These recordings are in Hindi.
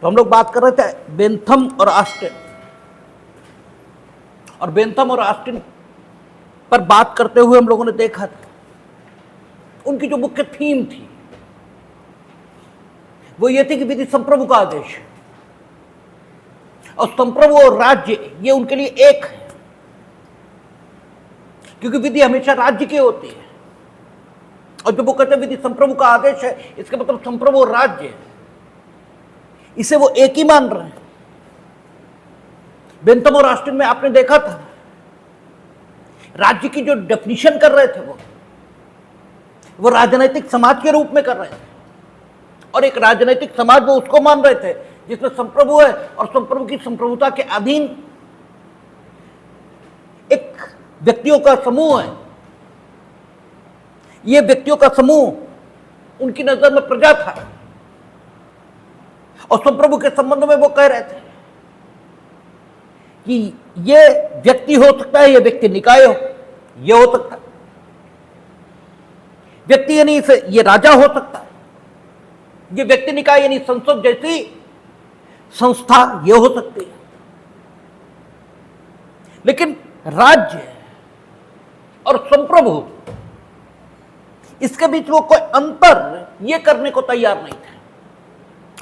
तो हम लोग बात कर रहे थे बेंथम और ऑस्टिन, और बेंथम और ऑस्टिन पर बात करते हुए हम लोगों ने देखा था उनकी जो मुख्य थीम थी वो ये थी कि विधि संप्रभु का आदेश और संप्रभु और राज्य ये उनके लिए एक है, क्योंकि विधि हमेशा राज्य की होती है। और जब वो कहते हैं विधि संप्रभु का आदेश है, इसका मतलब संप्रभु और राज्य है, इसे वो एक ही मान रहे हैं। बेंथम और ऑस्टिन में आपने देखा था राज्य की जो डेफिनेशन कर रहे थे वो राजनीतिक समाज के रूप में कर रहे थे, और एक राजनीतिक समाज वो उसको मान रहे थे जिसमें संप्रभु है और संप्रभु की संप्रभुता के अधीन एक व्यक्तियों का समूह है। ये व्यक्तियों का समूह उनकी नजर में प्रजा था, और संप्रभु के संबंध में वो कह रहे थे कि ये व्यक्ति हो सकता है, ये व्यक्ति निकाय ये हो सकता है, व्यक्ति यानी ये राजा हो सकता है, ये व्यक्ति निकाय यानी संसद जैसी संस्था ये हो सकती है। लेकिन राज्य और संप्रभु इसके बीच वो कोई अंतर ये करने को तैयार नहीं थे,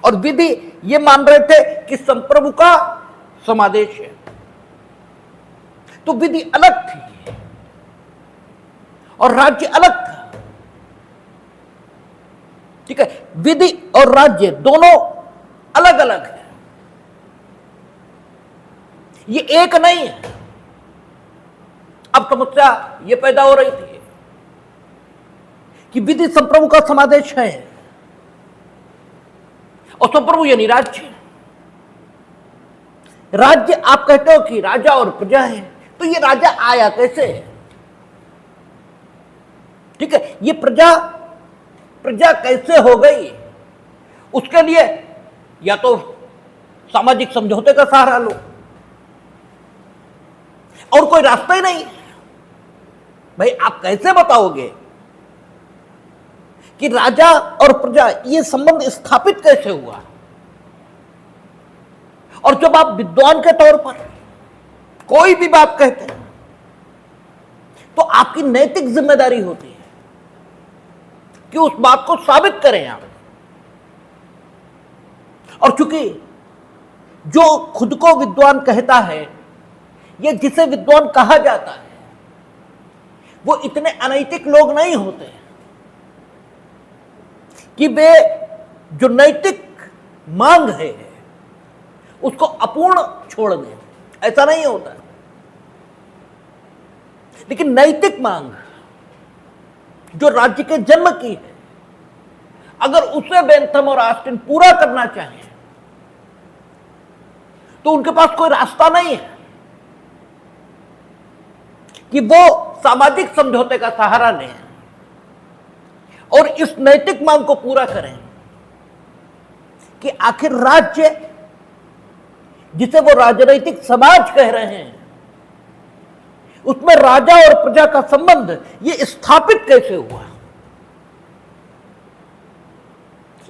और विधि ये मान रहे थे कि संप्रभु का समादेश है। तो विधि अलग थी और राज्य अलग था। ठीक है, विधि और राज्य दोनों अलग अलग है, ये एक नहीं है। अब समस्या ये पैदा हो रही थी कि विधि संप्रभु का समादेश है और संप्रभु यानी राज्य। राज्य आप कहते हो कि राजा और प्रजा है, तो ये राजा आया कैसे? ठीक है, ये प्रजा कैसे हो गई? उसके लिए या तो सामाजिक समझौते का सहारा लो, और कोई रास्ता ही नहीं। भाई आप कैसे बताओगे कि राजा और प्रजा ये संबंध स्थापित कैसे हुआ? और जब आप विद्वान के तौर पर कोई भी बात कहते हैं तो आपकी नैतिक जिम्मेदारी होती है कि उस बात को साबित करें आप। और चूंकि जो खुद को विद्वान कहता है या जिसे विद्वान कहा जाता है वो इतने अनैतिक लोग नहीं होते कि वे जो नैतिक मांग है उसको अपूर्ण छोड़ दें, ऐसा नहीं होता। लेकिन नैतिक मांग जो राज्य के जन्म की है, अगर उसे बेंथम और ऑस्टिन पूरा करना चाहें तो उनके पास कोई रास्ता नहीं है कि वो सामाजिक समझौते का सहारा लें और इस नैतिक मांग को पूरा करें कि आखिर राज्य जिसे वो राजनीतिक समाज कह रहे हैं उसमें राजा और प्रजा का संबंध ये स्थापित कैसे हुआ।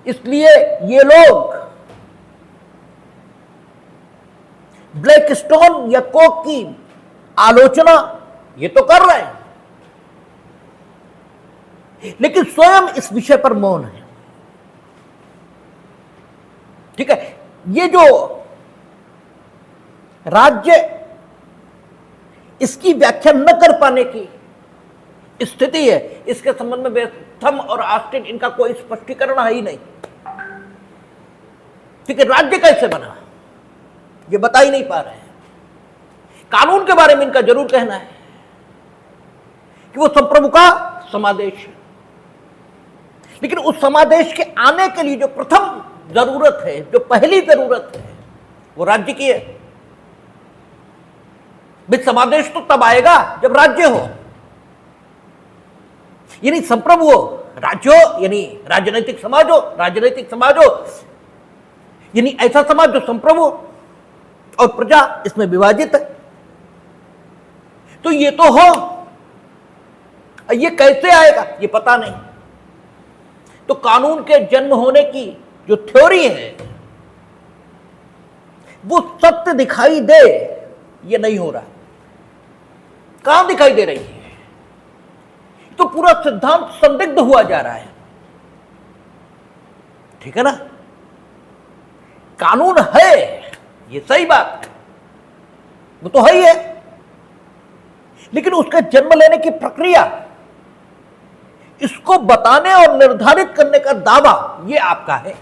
इसलिए ये लोग ब्लैकस्टोन या कोक की आलोचना ये तो कर रहे हैं, लेकिन स्वयं इस विषय पर मौन है। ठीक है, ये जो राज्य इसकी व्याख्या न कर पाने की स्थिति है, इसके संबंध में बेंथम और ऑस्टिन इनका कोई स्पष्टीकरण है ही नहीं। ठीक है, राज्य कैसे बना ये बता ही नहीं पा रहे हैं। कानून के बारे में इनका जरूर कहना है कि वो संप्रभु का समादेश है, लेकिन उस समादेश के आने के लिए जो प्रथम जरूरत है, जो पहली जरूरत है, वो राज्य की है। भाई समादेश तो तब आएगा जब राज्य हो, यानी संप्रभु हो, राज्य हो यानी राजनीतिक समाज हो, राजनीतिक समाज हो यानी ऐसा समाज जो संप्रभु और प्रजा इसमें विभाजित है। तो ये तो हो, ये कैसे आएगा ये पता नहीं। तो कानून के जन्म होने की जो थ्योरी है वो सत्य दिखाई दे, ये नहीं हो रहा। कहां दिखाई दे रही है? तो पूरा सिद्धांत संदिग्ध हुआ जा रहा है। ठीक है ना? कानून है, ये सही बात है, वो तो है ही है, लेकिन उसके जन्म लेने की प्रक्रिया, इसको बताने और निर्धारित करने का दावा ये आपका है।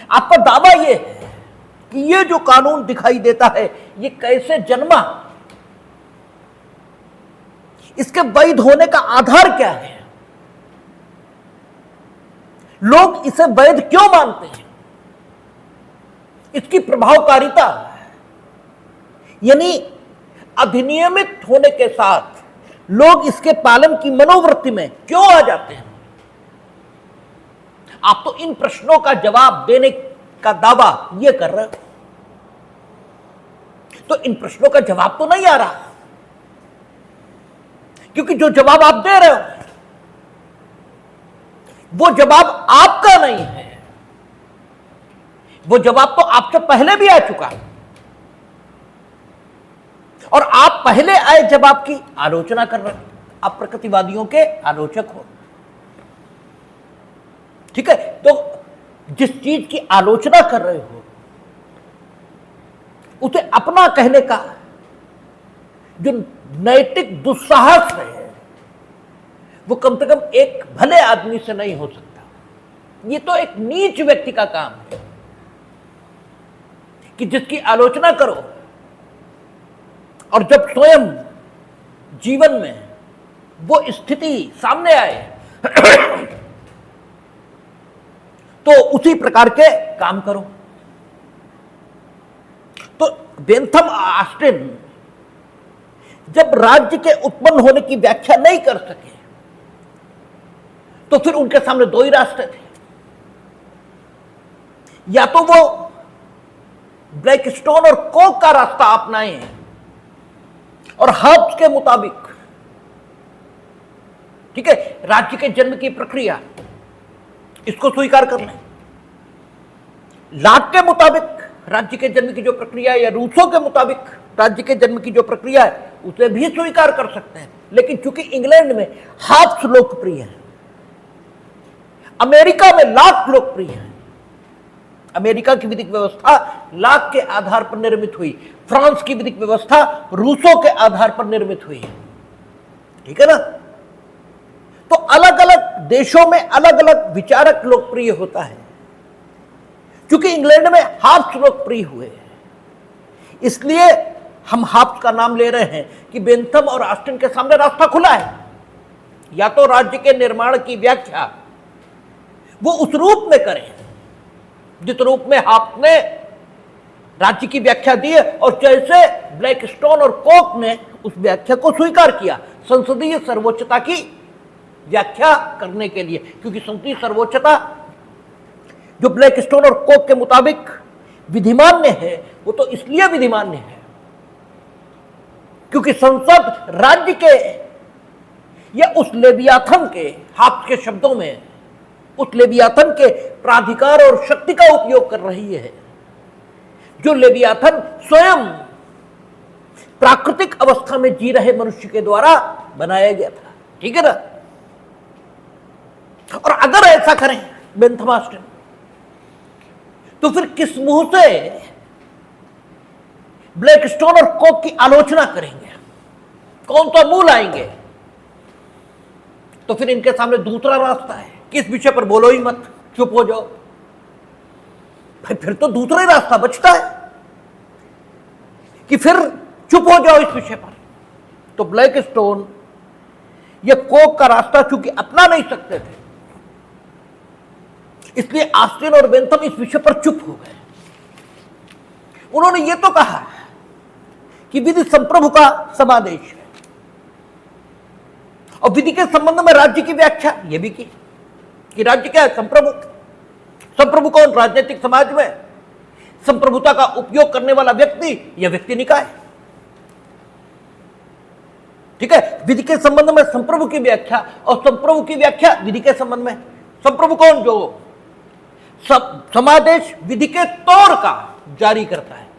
आपका दावा ये है कि ये जो कानून दिखाई देता है ये कैसे जन्मा, इसके वैध होने का आधार क्या है, लोग इसे वैध क्यों मानते हैं, इसकी प्रभावकारिता, यानी अधिनियमित होने के साथ लोग इसके पालन की मनोवृत्ति में क्यों आ जाते हैं। आप तो इन प्रश्नों का जवाब देने का दावा यह कर रहे हो, तो इन प्रश्नों का जवाब तो नहीं आ रहा, क्योंकि जो जवाब आप दे रहे हो वो जवाब आपका नहीं है, वो जवाब तो आपसे पहले भी आ चुका है, और आप पहले आए जवाब की आलोचना कर रहे हो। आप प्रकृतिवादियों के आलोचक हो। ठीक है, तो जिस चीज की आलोचना कर रहे हो उसे अपना कहने का जो नैतिक दुस्साहस है वो कम से कम एक भले आदमी से नहीं हो सकता। ये तो एक नीच व्यक्ति का काम है कि जिसकी आलोचना करो और जब स्वयं जीवन में वो स्थिति सामने आए तो उसी प्रकार के काम करो। तो बेंथम ऑस्टिन जब राज्य के उत्पन्न होने की व्याख्या नहीं कर सके तो फिर उनके सामने दो ही रास्ते थे, या तो वो ब्लैकस्टोन और कोक का रास्ता अपनाए और हब्स के मुताबिक, ठीक है, राज्य के जन्म की प्रक्रिया इसको स्वीकार कर लें, लाक के मुताबिक राज्य के जन्म की जो प्रक्रिया है या रूसो के मुताबिक राज्य के जन्म की जो प्रक्रिया है उसे भी स्वीकार कर सकते हैं। लेकिन चूंकि इंग्लैंड में हब्स लोकप्रिय है, अमेरिका में लाक लोकप्रिय है, अमेरिका की विधिक व्यवस्था लाक के आधार पर निर्मित हुई, फ्रांस की विधिक व्यवस्था रूसो के आधार पर निर्मित हुई है। ठीक है ना? तो अलग अलग देशों में अलग अलग विचारक लोकप्रिय होता है। क्योंकि इंग्लैंड में हब्स लोकप्रिय हुए, इसलिए हम हब्स का नाम ले रहे हैं कि बेंथम और ऑस्टिन के सामने रास्ता खुला है। या तो राज्य के निर्माण की व्याख्या वो उस रूप में करें जिस रूप में हब्स ने राज्य की व्याख्या दी है, और जैसे ब्लैकस्टोन और कोक ने उस व्याख्या को स्वीकार किया संसदीय सर्वोच्चता की व्याख्या करने के लिए। क्योंकि संसदीय सर्वोच्चता जो ब्लैकस्टोन और कोक के मुताबिक विधिमान्य है, वो तो इसलिए विधिमान्य है क्योंकि संसद राज्य के या उस लेवियाथन के, हब्स के शब्दों में, उस लेवियाथन के प्राधिकार और शक्ति का उपयोग कर रही है जो लेवियाथन स्वयं प्राकृतिक अवस्था में जी रहे मनुष्य के द्वारा बनाया गया था। ठीक है ना? और अगर ऐसा करें बेंथम ऑस्टिन, तो फिर किस मुंह से ब्लैकस्टोन और कोक की आलोचना करेंगे? कौन सा मुंह लाएंगे? तो फिर इनके सामने दूसरा रास्ता है, किस विषय पर बोलो ही मत, चुप हो जाओ। फिर तो दूसरा ही रास्ता बचता है कि फिर चुप हो जाओ इस विषय पर। तो ब्लैकस्टोन या कोक का रास्ता चूंकि अपना नहीं सकते थे, इसलिए ऑस्टिन और बेंथम इस विषय पर चुप हो गए। उन्होंने ये तो कहा कि विधि संप्रभु का समादेश है, और विधि के संबंध में राज्य की व्याख्या यह भी की कि राज्य क्या है? संप्रभु। संप्रभु कौन? राजनीतिक समाज में संप्रभुता का उपयोग करने वाला व्यक्ति या व्यक्ति निकाय। ठीक है, विधि के संबंध में संप्रभु की व्याख्या और संप्रभु की व्याख्या विधि के संबंध में। संप्रभु कौन? जो समादेश विधि के तौर का जारी करता है।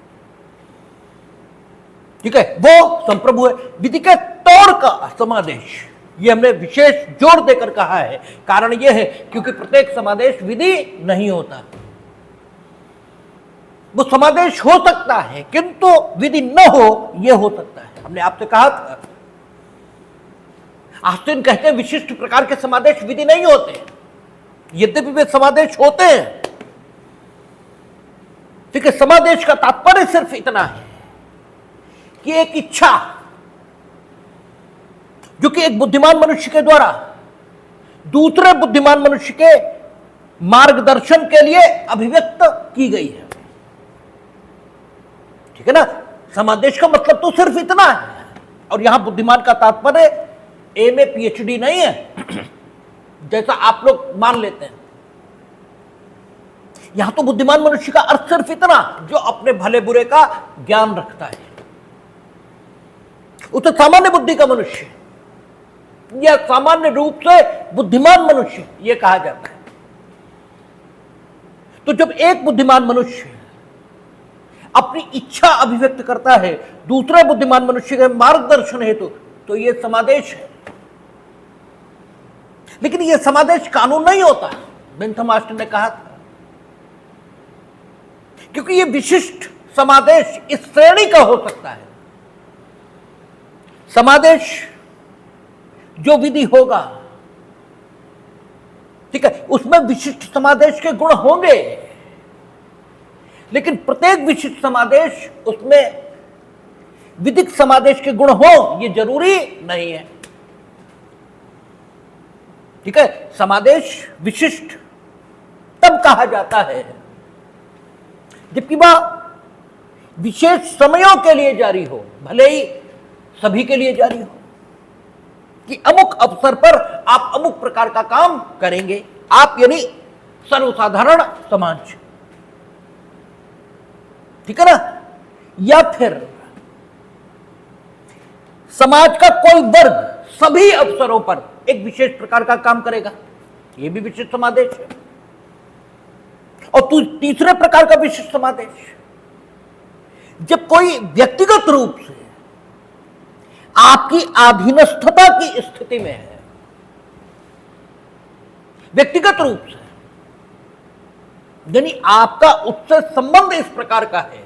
ठीक है, वो संप्रभु है। विधि के तोड़ का समादेश, ये हमने विशेष जोर देकर कहा है। कारण यह है क्योंकि प्रत्येक समादेश विधि नहीं होता। वो समादेश हो सकता है किंतु विधि न हो, यह हो सकता है। हमने आपसे कहा था, आस्तीन कहते हैं विशिष्ट प्रकार के समादेश विधि नहीं होते, यद्यपि वे समादेश होते हैं। ठीक है, समादेश का तात्पर्य सिर्फ इतना है कि एक इच्छा जो कि एक बुद्धिमान मनुष्य के द्वारा दूसरे बुद्धिमान मनुष्य के मार्गदर्शन के लिए अभिव्यक्त की गई है। ठीक है ना, समादेश का मतलब तो सिर्फ इतना है। और यहां बुद्धिमान का तात्पर्य एमए पीएचडी नहीं है जैसा आप लोग मान लेते हैं। यहां तो बुद्धिमान मनुष्य का अर्थ सिर्फ इतना जो अपने भले बुरे का ज्ञान रखता है। उसे सामान्य बुद्धि का मनुष्य या सामान्य रूप से बुद्धिमान मनुष्य यह कहा जाता है। तो जब एक बुद्धिमान मनुष्य अपनी इच्छा अभिव्यक्त करता है दूसरे बुद्धिमान मनुष्य के मार्गदर्शन हेतु, तो यह समादेश है। लेकिन यह समादेश कानून नहीं होता, बेंथम मास्टर ने कहा था, क्योंकि यह विशिष्ट समादेश इस श्रेणी का हो सकता है। समादेश जो विधि होगा, ठीक है, उसमें विशिष्ट समादेश के गुण होंगे, लेकिन प्रत्येक विशिष्ट समादेश उसमें विधिक समादेश के गुण हो ये जरूरी नहीं है। ठीक है, समादेश विशिष्ट तब कहा जाता है जबकि वह विशेष समयों के लिए जारी हो, भले ही सभी के लिए जारी हो, कि अमुक अवसर पर आप अमुक प्रकार का काम करेंगे, आप यानी सर्वसाधारण समाज। ठीक है ना, या फिर समाज का कोई वर्ग सभी अवसरों पर एक विशेष प्रकार का काम करेगा, यह भी विशिष्ट समादेश है। और तीसरे प्रकार का विशिष्ट समादेश, जब कोई व्यक्तिगत रूप से आपकी अधीनस्थता की स्थिति में है, व्यक्तिगत रूप से, यानी आपका उससे संबंध इस प्रकार का है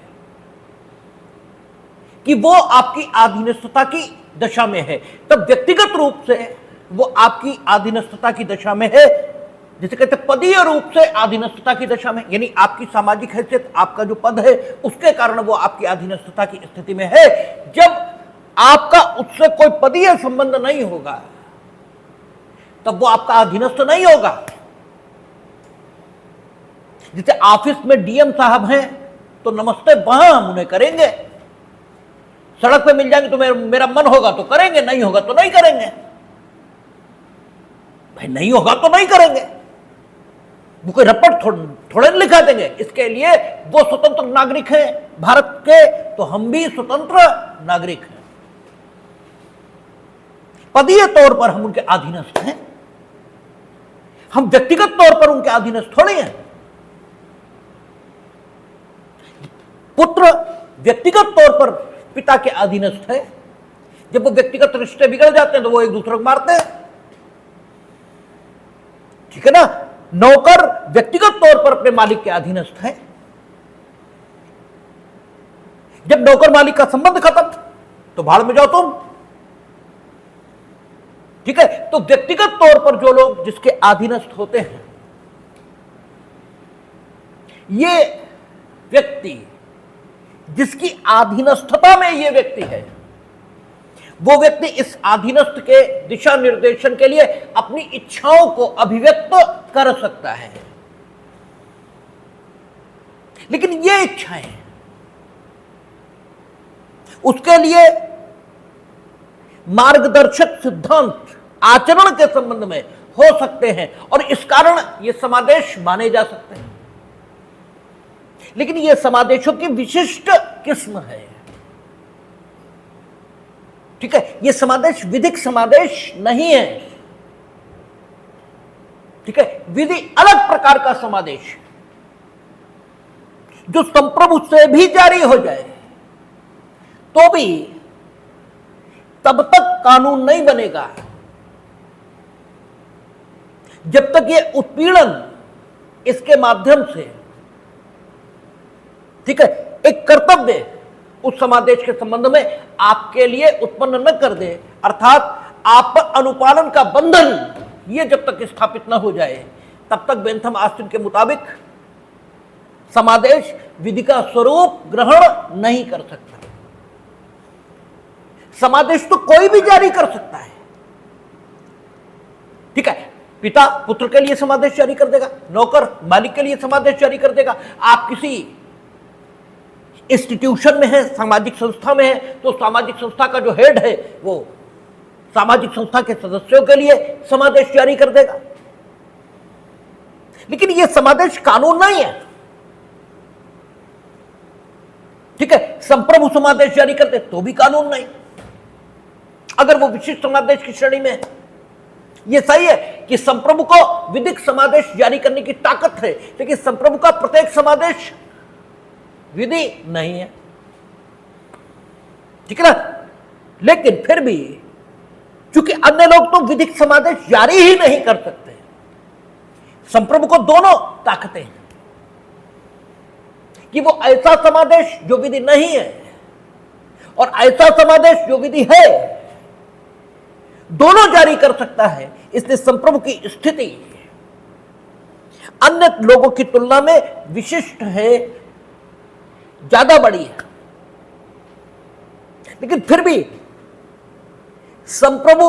कि वो आपकी अधीनस्थता की दशा में है, तब व्यक्तिगत रूप से वो आपकी अधीनस्थता की दशा में है। जिसे कहते हैं पदीय रूप से अधीनस्थता की दशा में, यानी आपकी सामाजिक हैसियत, आपका जो पद है उसके कारण वो आपकी अधीनस्थता की स्थिति में है। जब आपका उससे कोई पदीय संबंध नहीं होगा तब वो आपका अधीनस्थ नहीं होगा। जैसे ऑफिस में डीएम साहब हैं तो नमस्ते वहां हम उन्हें करेंगे, सड़क पे मिल जाएंगे तो मेरा मन होगा तो करेंगे, नहीं होगा तो नहीं करेंगे। भाई नहीं होगा तो नहीं करेंगे, वो कोई रपट थोड़े लिखा देंगे। इसके लिए वो स्वतंत्र नागरिक हैं भारत के, तो हम भी स्वतंत्र नागरिक हैं। पदीय तौर पर हम उनके अधीनस्थ हैं, हम व्यक्तिगत तौर पर उनके अधीनस्थ थोड़े हैं। पुत्र व्यक्तिगत तौर पर पिता के अधीनस्थ है, जब वो व्यक्तिगत रिश्ते बिगड़ जाते हैं तो वो एक दूसरे को मारते हैं। ठीक है ना, नौकर व्यक्तिगत तौर पर अपने मालिक के अधीनस्थ है, जब नौकर मालिक का संबंध खत्म तो भाड़ में जाओ तुम। ठीक है, तो व्यक्तिगत तौर पर जो लोग जिसके अधीनस्थ होते हैं, ये व्यक्ति जिसकी अधीनस्थता में ये व्यक्ति है, वो व्यक्ति इस अधीनस्थ के दिशा निर्देशन के लिए अपनी इच्छाओं को अभिव्यक्त कर सकता है। लेकिन ये इच्छाएं उसके लिए मार्गदर्शक सिद्धांत आचरण के संबंध में हो सकते हैं और इस कारण ये समादेश माने जा सकते हैं। लेकिन ये समादेशों की विशिष्ट किस्म है। ठीक है, ये समादेश विधिक समादेश नहीं है। ठीक है, विधि अलग प्रकार का समादेश। जो संप्रभु से भी जारी हो जाए तो भी तब तक कानून नहीं बनेगा जब तक ये उत्पीड़न इसके माध्यम से, ठीक है, एक कर्तव्य उस समादेश के संबंध में आपके लिए उत्पन्न न कर दे, अर्थात आप पर अनुपालन का बंधन ये जब तक स्थापित न हो जाए तब तक बेंथम ऑस्टिन के मुताबिक समादेश विधि का स्वरूप ग्रहण नहीं कर सकता। समादेश तो कोई भी जारी कर सकता है, ठीक है, पिता पुत्र के लिए समादेश जारी कर देगा, नौकर मालिक के लिए समादेश जारी कर देगा, आप किसी इंस्टीट्यूशन में है, सामाजिक संस्था में है, तो सामाजिक संस्था का जो हेड है वो सामाजिक संस्था के सदस्यों के लिए समादेश जारी कर देगा। लेकिन यह समादेश कानून नहीं है, ठीक है, संप्रभु समादेश जारी करते तो भी कानून नहीं, अगर वो विशिष्ट समादेश की श्रेणी में है। यह सही है कि संप्रभु को विधिक समादेश जारी करने की ताकत है, लेकिन संप्रभु का प्रत्येक समादेश विधि नहीं है, ठीक है ना। लेकिन फिर भी चूंकि अन्य लोग तो विधिक समादेश जारी ही नहीं कर सकते, संप्रभु को दोनों ताकतें हैं कि वो ऐसा समादेश जो विधि नहीं है और ऐसा समादेश जो विधि है दोनों जारी कर सकता है। इसलिए संप्रभु की स्थिति अन्य लोगों की तुलना में विशिष्ट है, ज्यादा बड़ी है, लेकिन फिर भी संप्रभु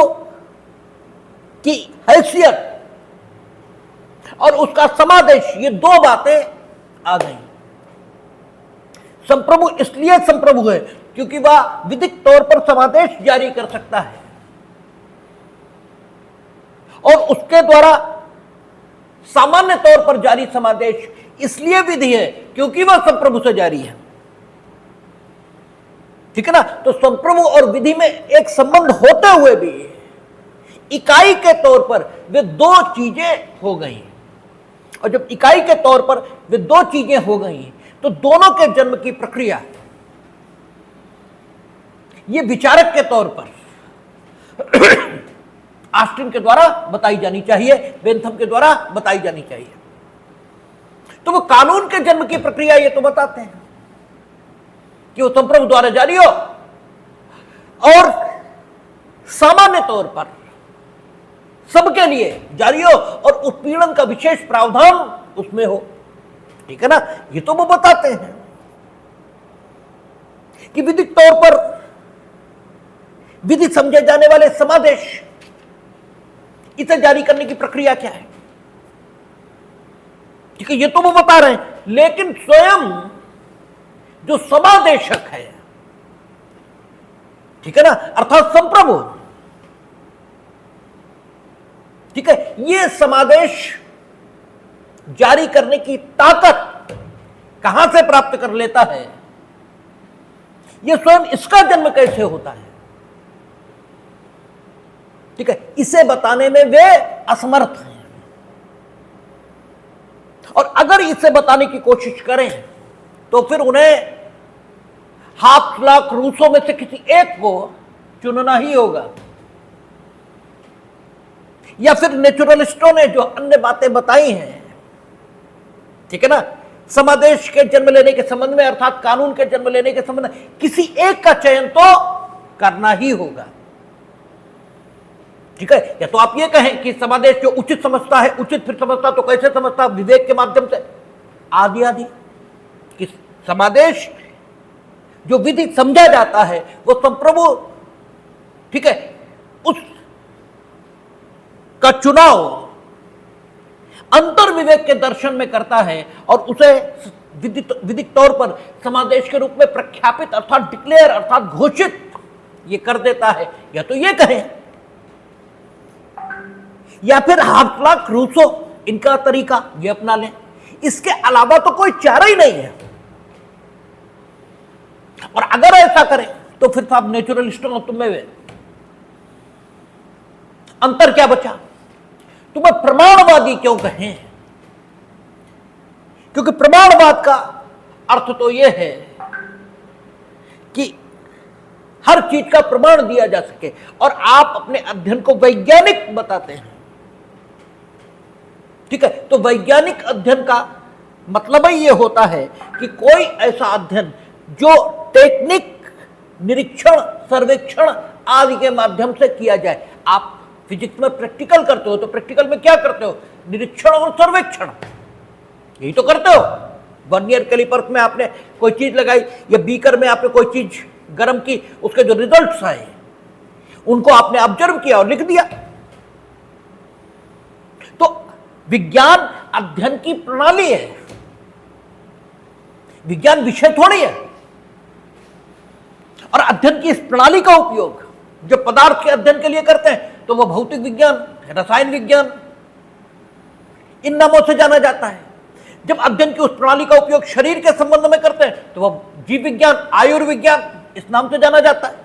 की हैसियत और उसका समादेश, ये दो बातें आ गई। संप्रभु इसलिए संप्रभु है क्योंकि वह विधिक तौर पर समादेश जारी कर सकता है और उसके द्वारा सामान्य तौर पर जारी समादेश इसलिए विधि है क्योंकि वह संप्रभु से जारी है, ठीक है ना। तो संप्रभु और विधि में एक संबंध होते हुए भी इकाई के तौर पर वे दो चीजें हो गई, और जब इकाई के तौर पर वे दो चीजें हो गई तो दोनों के जन्म की प्रक्रिया ये विचारक के तौर पर ऑस्टिन के द्वारा बताई जानी चाहिए, बेंथम के द्वारा बताई जानी चाहिए। तो वो कानून के जन्म की प्रक्रिया ये तो बताते हैं कि वो संप्रभु द्वारा जारी हो और सामान्य तौर पर सबके लिए जारी हो और उत्पीड़न का विशेष प्रावधान उसमें हो, ठीक है ना। ये तो वो बताते हैं कि विधिक तौर पर विधि समझे जाने वाले समादेश इसे जारी करने की प्रक्रिया क्या है, ठीक है, ये तो वो बता रहे हैं। लेकिन स्वयं जो समादेशक है, ठीक है ना, अर्थात संप्रभु, ठीक है, ये समादेश जारी करने की ताकत कहां से प्राप्त कर लेता है, ये स्वयं इसका जन्म कैसे होता है, ठीक है, इसे बताने में वे असमर्थ हैं। और अगर इसे बताने की कोशिश करें तो फिर उन्हें हाफ रूसों में से किसी एक को चुनना ही होगा, या फिर नेचुरलिस्टों ने जो अन्य बातें बताई हैं, ठीक है ना, समादेश के जन्म लेने के संबंध में, अर्थात कानून के जन्म लेने के संबंध में किसी एक का चयन तो करना ही होगा, ठीक है। या तो आप ये कहें कि समादेश जो उचित समझता है, उचित फिर समझता तो कैसे समझता, विवेक के माध्यम से, आदि आदि, कि समादेश जो विधि समझा जाता है वो संप्रभु, ठीक है, उस का चुनाव अंतर विवेक के दर्शन में करता है और उसे विधिक तौर पर समादेश के रूप में प्रख्यापित अर्थात डिक्लेयर अर्थात घोषित ये कर देता है। या तो ये कहें, या फिर हाफ रूसो इनका तरीका ये अपना लें, इसके अलावा तो कोई चारा ही नहीं है। और अगर ऐसा करें तो फिर तो आप नेचुरलिस्टों और तुम में अंतर क्या बचा। तुम्हें प्रमाणवादी क्यों कहें, क्योंकि प्रमाणवाद का अर्थ तो यह है कि हर चीज का प्रमाण दिया जा सके, और आप अपने अध्ययन को वैज्ञानिक बताते हैं। ठीक है, तो वैज्ञानिक अध्ययन का मतलब ही यह होता है कि कोई ऐसा अध्ययन जो टेक्निक, निरीक्षण, सर्वेक्षण आदि के माध्यम से किया जाए। आप फिजिक्स में प्रैक्टिकल करते हो, तो प्रैक्टिकल में क्या करते हो? निरीक्षण और सर्वेक्षण, यही तो करते हो। वर्नियर कैलिपर में आपने कोई चीज लगाई, या बीकर में आपने कोई चीज गर्म की, उसके जो रिजल्ट्स आए उनको आपने ऑब्जर्व किया और लिख दिया। तो विज्ञान अध्ययन की प्रणाली है, विज्ञान विषय थोड़ी है। और अध्ययन की इस प्रणाली का उपयोग जो पदार्थ के अध्ययन के लिए करते हैं, तो वह भौतिक विज्ञान, रसायन विज्ञान, इन नामों से जाना जाता है। जब अध्ययन की उस प्रणाली का उपयोग शरीर के संबंध में करते हैं, तो वह जीव विज्ञान, आयुर्विज्ञान, इस नाम से जाना जाता है।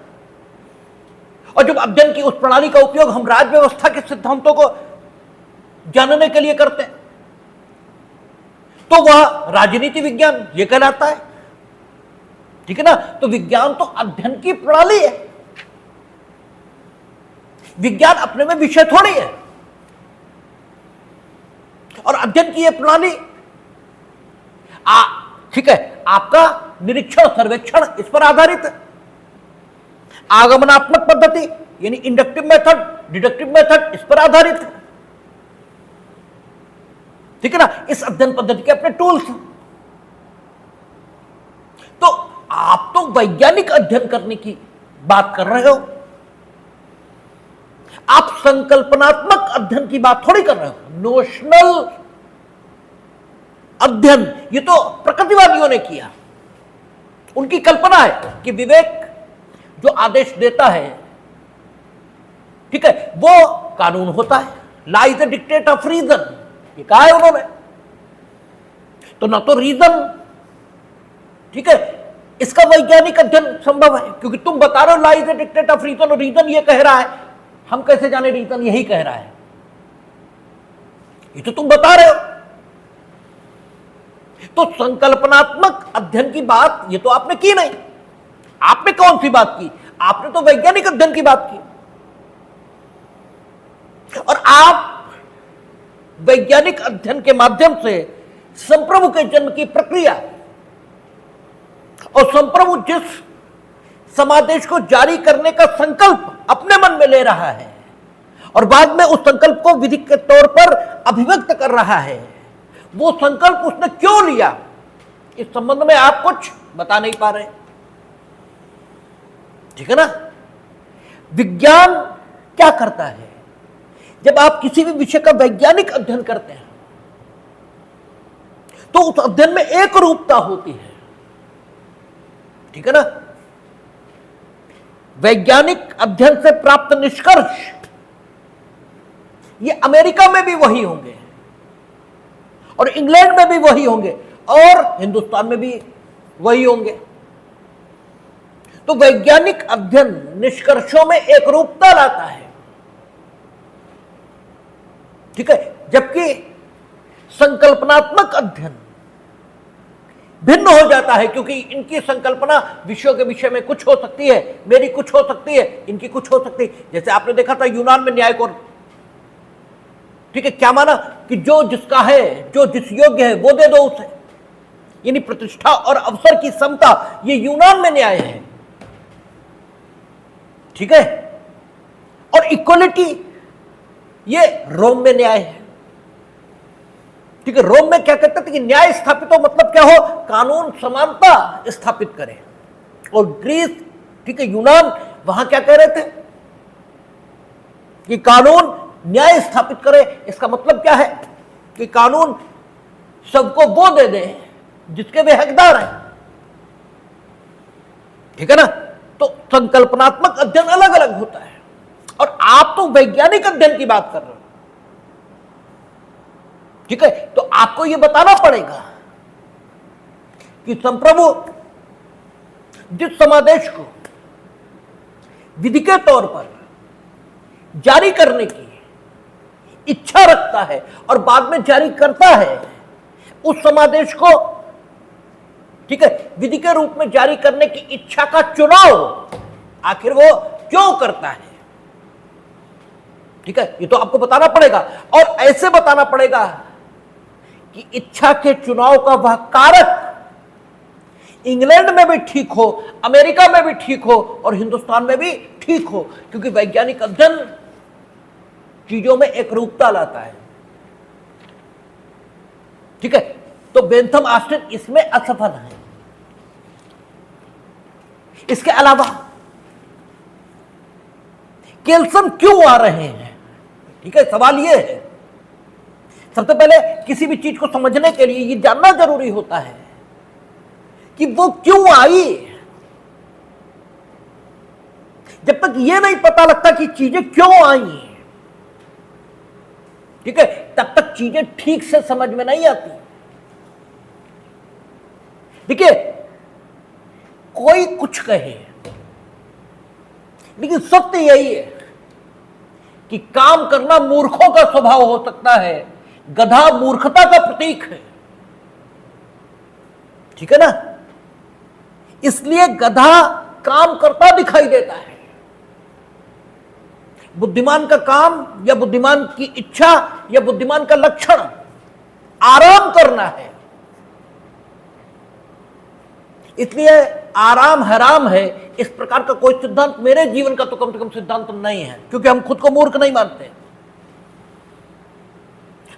और जब अध्ययन की उस प्रणाली का उपयोग हम राज्य व्यवस्था के सिद्धांतों को जानने के लिए करते हैं, तो वह राजनीति विज्ञान ये कहलाता है। ठीक है ना? तो विज्ञान तो अध्ययन की प्रणाली है, विज्ञान अपने में विषय थोड़ी है। और अध्ययन की यह प्रणाली, ठीक है, आपका निरीक्षण, सर्वेक्षण इस पर आधारित है। आगमनात्मक पद्धति यानी इंडक्टिव मेथड, डिडक्टिव मेथड इस पर आधारित है। ठीक है ना? इस अध्ययन पद्धति के अपने टूल्स हैं। तो आप तो वैज्ञानिक अध्ययन करने की बात कर रहे हो, आप संकल्पनात्मक अध्ययन की बात थोड़ी कर रहे हो। नोशनल अध्ययन ये तो प्रकृतिवादियों ने किया, उनकी कल्पना है कि विवेक जो आदेश देता है, ठीक है, वो कानून होता है। Law is the dictate of reason, ये कहा है उन्होंने। तो ना तो रीजन, ठीक है, इसका वैज्ञानिक अध्ययन संभव है, क्योंकि तुम बता रहे हो law is the dictate of reason, और रीजन ये कह रहा है, हम कैसे जाने रीजन यही कह रहा है? ये तो तुम बता रहे हो। तो संकल्पनात्मक अध्ययन की बात ये तो आपने की नहीं। आपने कौन सी बात की? आपने तो वैज्ञानिक अध्ययन की बात की। और आप वैज्ञानिक अध्ययन के माध्यम से संप्रभु के जन्म की प्रक्रिया और संप्रभु जिस समादेश को जारी करने का संकल्प अपने मन में ले रहा है और बाद में उस संकल्प को विधि के तौर पर अभिव्यक्त कर रहा है, वो संकल्प उसने क्यों लिया, इस संबंध में आप कुछ बता नहीं पा रहे। ठीक है ना? विज्ञान क्या करता है? जब आप किसी भी विषय का वैज्ञानिक अध्ययन करते हैं, तो उस अध्ययन में एक रूपता होती है। ठीक है ना? वैज्ञानिक अध्ययन से प्राप्त निष्कर्ष ये अमेरिका में भी वही होंगे, और इंग्लैंड में भी वही होंगे, और हिंदुस्तान में भी वही होंगे। तो वैज्ञानिक अध्ययन निष्कर्षों में एक रूपता लाता है। ठीक है? जबकि संकल्पनात्मक अध्ययन भिन्न हो जाता है, क्योंकि इनकी संकल्पना विषयों के विषय में कुछ हो सकती है, मेरी कुछ हो सकती है, इनकी कुछ हो सकती है। जैसे आपने देखा था यूनान में न्याय को, ठीक है, क्या माना कि जो जिसका है, जो जिस योग्य है वो दे दो उसे, यानी प्रतिष्ठा और अवसर की समता, ये यूनान में न्याय है। ठीक है? और इक्वलिटी ये रोम में न्याय है। ठीक है? रोम में क्या कहते थे कि न्याय स्थापित हो, मतलब क्या हो, कानून समानता स्थापित करे। और ग्रीस, ठीक है, यूनान, वहां क्या कह रहे थे कि कानून न्याय स्थापित करे। इसका मतलब क्या है कि कानून सबको वो दे दे जिसके वे हकदार हैं। ठीक है ना? तो संकल्पनात्मक अध्ययन अलग अलग होता है, और आप तो वैज्ञानिक अध्ययन की बात कर रहे हो। ठीक है? तो आपको यह बताना पड़ेगा कि संप्रभु जिस समादेश को विधि के तौर पर जारी करने की इच्छा रखता है और बाद में जारी करता है, उस समादेश को ठीक है, विधि के रूप में जारी करने की इच्छा का चुनाव आखिर वो क्यों करता है? ठीक है, ये तो आपको बताना पड़ेगा, और ऐसे बताना पड़ेगा कि इच्छा के चुनाव का वह कारक इंग्लैंड में भी ठीक हो, अमेरिका में भी ठीक हो और हिंदुस्तान में भी ठीक हो, क्योंकि वैज्ञानिक अध्ययन चीजों में एक रूपता लाता है। ठीक है, तो बेंथम ऑस्टिन इसमें असफल है। इसके अलावा केल्सन क्यों आ रहे हैं? ठीक है, सवाल यह है, सबसे पहले किसी भी चीज को समझने के लिए यह जानना जरूरी होता है कि वो क्यों आई। जब तक यह नहीं पता लगता कि चीजें क्यों आई, ठीक है, तब तक चीजें ठीक से समझ में नहीं आती। देखिए, कोई कुछ कहे, लेकिन सत्य यही है कि काम करना मूर्खों का स्वभाव हो सकता है, गधा मूर्खता का प्रतीक है। ठीक है ना? इसलिए गधा काम करता दिखाई देता है। बुद्धिमान का काम या बुद्धिमान की इच्छा या बुद्धिमान का लक्षण आराम करना है। इसलिए आराम हराम है, इस प्रकार का कोई सिद्धांत मेरे जीवन का तो कम से कम सिद्धांत नहीं है, क्योंकि हम खुद को मूर्ख नहीं मानते।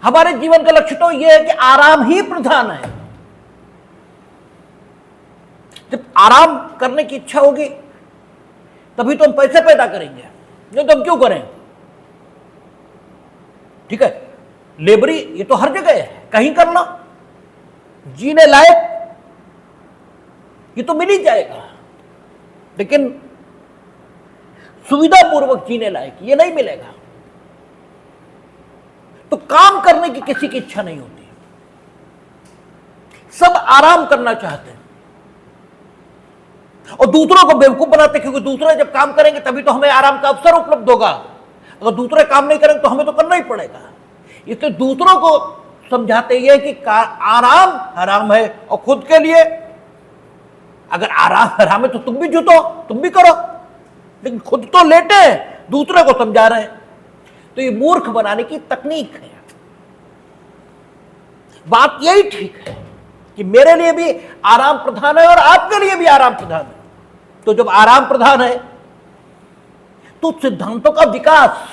हमारे जीवन का लक्ष्य तो यह है कि आराम ही प्रधान है। जब आराम करने की इच्छा होगी तभी तो हम पैसे पैदा करेंगे, नहीं तो हम क्यों करें? ठीक है, लेबरी ये तो हर जगह है, कहीं करना, जीने लायक ये तो मिल ही जाएगा, लेकिन सुविधापूर्वक जीने लायक ये नहीं मिलेगा। तो काम करने की किसी की इच्छा नहीं होती, सब आराम करना चाहते हैं और दूसरों को बेवकूफ बनाते, क्योंकि दूसरे जब काम करेंगे तभी तो हमें आराम का अवसर उपलब्ध होगा। अगर दूसरे काम नहीं करेंगे तो हमें तो करना ही पड़ेगा। इसलिए दूसरों को समझाते हैं कि आराम हराम है, और खुद के लिए अगर आराम हराम है तो तुम भी जुटो, तुम भी करो, लेकिन खुद तो लेटे हैं, दूसरे को समझा रहे हैं। तो ये मूर्ख बनाने की तकनीक है। बात यही ठीक है कि मेरे लिए भी आराम प्रधान है और आपके लिए भी आराम प्रधान है। तो जब आराम प्रधान है तो सिद्धांतों का विकास,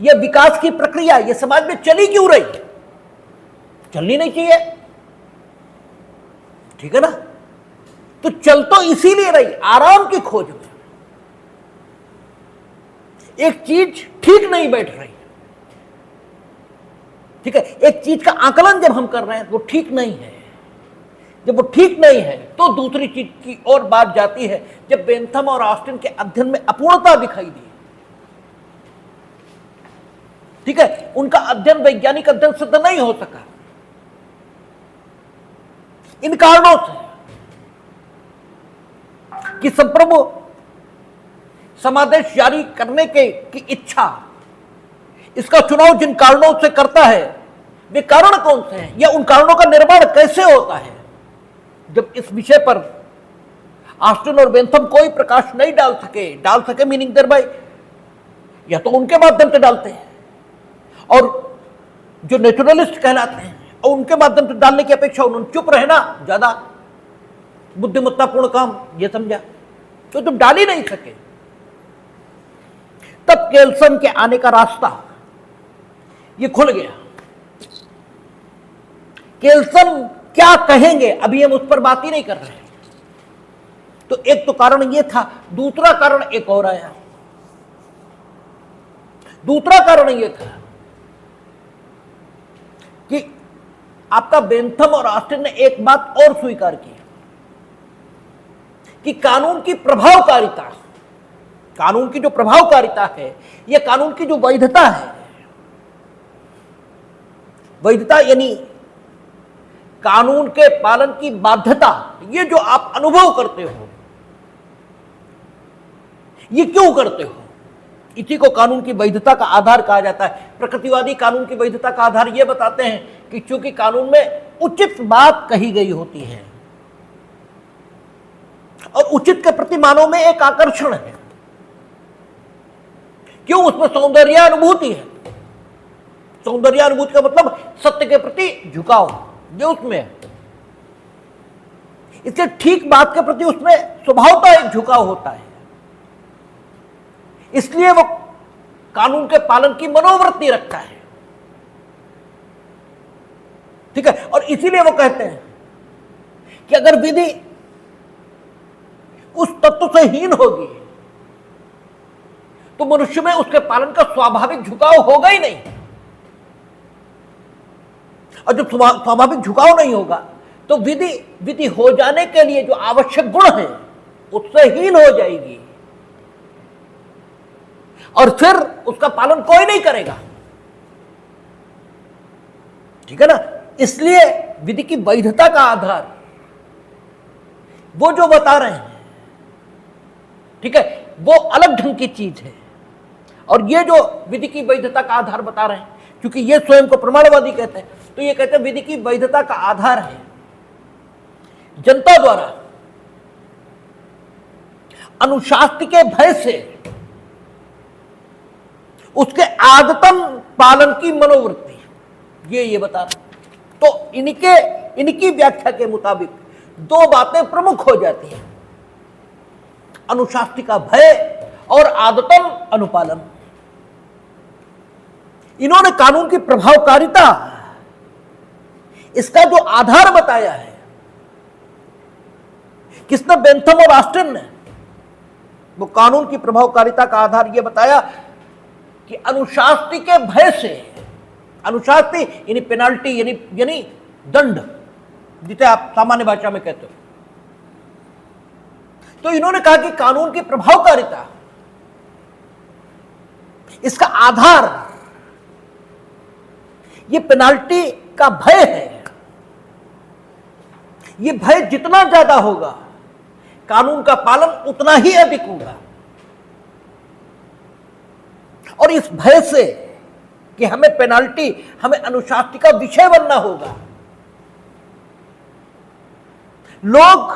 यह विकास की प्रक्रिया यह समाज में चली क्यों रही? चलनी नहीं चाहिए, ठीक है ना? तो चल तो इसीलिए रही, आराम की खोज में। एक चीज ठीक नहीं बैठ रही, ठीक है, एक चीज का आकलन जब हम कर रहे हैं वो ठीक नहीं है। जब वो ठीक नहीं है तो दूसरी चीज की ओर बात जाती है। जब बेंथम और ऑस्टिन के अध्ययन में अपूर्णता दिखाई दी, ठीक है, उनका अध्ययन वैज्ञानिक अध्ययन सिद्ध नहीं हो सका इन कारणों से कि संप्रभु समादेश जारी करने की इच्छा, इसका चुनाव जिन कारणों से करता है वे कारण कौन से हैं, या उन कारणों का निर्माण कैसे होता है। जब इस विषय पर ऑस्टिन और बेंथम कोई प्रकाश नहीं डाल सके मीनिंग देयर बाय, या तो उनके माध्यम से डालते हैं, और जो नेचुरलिस्ट कहलाते हैं और उनके माध्यम से डालने की अपेक्षा उन्होंने चुप रहना ज्यादा बुद्धिमत्तापूर्ण काम ये समझा, तो तुम डाल ही नहीं सके। तब केल्सन के आने का रास्ता ये खुल गया। केल्सन क्या कहेंगे अभी हम उस पर बात ही नहीं कर रहे हैं। तो एक तो कारण ये था, दूसरा कारण एक और आया। दूसरा कारण ये था कि आपका बेंथम और ऑस्टिन ने एक बात और स्वीकार की कि कानून की प्रभावकारिता, कानून की जो प्रभावकारिता है, यह कानून की जो वैधता है, वैधता यानी कानून के पालन की बाध्यता, ये जो आप अनुभव करते हो, ये क्यों करते हो, इसी को कानून की वैधता का आधार कहा जाता है। प्रकृतिवादी कानून की वैधता का आधार ये बताते हैं कि चूंकि कानून में उचित बात कही गई होती है और उचित के प्रति मानव में एक आकर्षण है। क्यों? उसमें सौंदर्यानुभूति है। सौंदर्यानुभूति का मतलब सत्य के प्रति झुकाव, ये उसमें है। इसलिए ठीक बात के प्रति उसमें स्वभावतः एक झुकाव होता है। इसलिए वो कानून के पालन की मनोवृत्ति रखता है। ठीक है, और इसीलिए वो कहते हैं कि अगर विधि उस तत्व से हीन होगी तो मनुष्य में उसके पालन का स्वाभाविक झुकाव होगा ही नहीं। और जब स्वाभाविक झुकाव नहीं होगा तो विधि हो जाने के लिए जो आवश्यक गुण है उससे हीन हो जाएगी और फिर उसका पालन कोई नहीं करेगा। ठीक है ना? इसलिए विधि की वैधता का आधार वो जो बता रहे हैं, ठीक है, वो अलग ढंग की चीज है। और ये जो विधि की वैधता का आधार बता रहे हैं, क्योंकि ये स्वयं को प्रमाणवादी कहते हैं, तो ये कहते हैं विधि की वैधता का आधार है जनता द्वारा अनुशासन के भय से उसके आदतन पालन की मनोवृत्ति, ये बता रहे। तो इनकी व्याख्या के मुताबिक दो बातें प्रमुख हो जाती हैं, अनुशासन का भय और आदतन अनुपालन। इन्होंने कानून की प्रभावकारिता, इसका जो आधार बताया है, किसने? बेंथम और ऑस्टिन ने। वो कानून की प्रभावकारिता का आधार यह बताया कि अनुशासन के भय से, अनुशासन यानी पेनाल्टी यानी दंड, जिसे आप सामान्य भाषा में कहते हो, तो इन्होंने कहा कि कानून की प्रभावकारिता, इसका आधार ये पेनाल्टी का भय है। ये भय जितना ज्यादा होगा कानून का पालन उतना ही अधिक होगा। और इस भय से कि हमें पेनाल्टी, हमें अनुशासन का विषय बनना होगा, लोग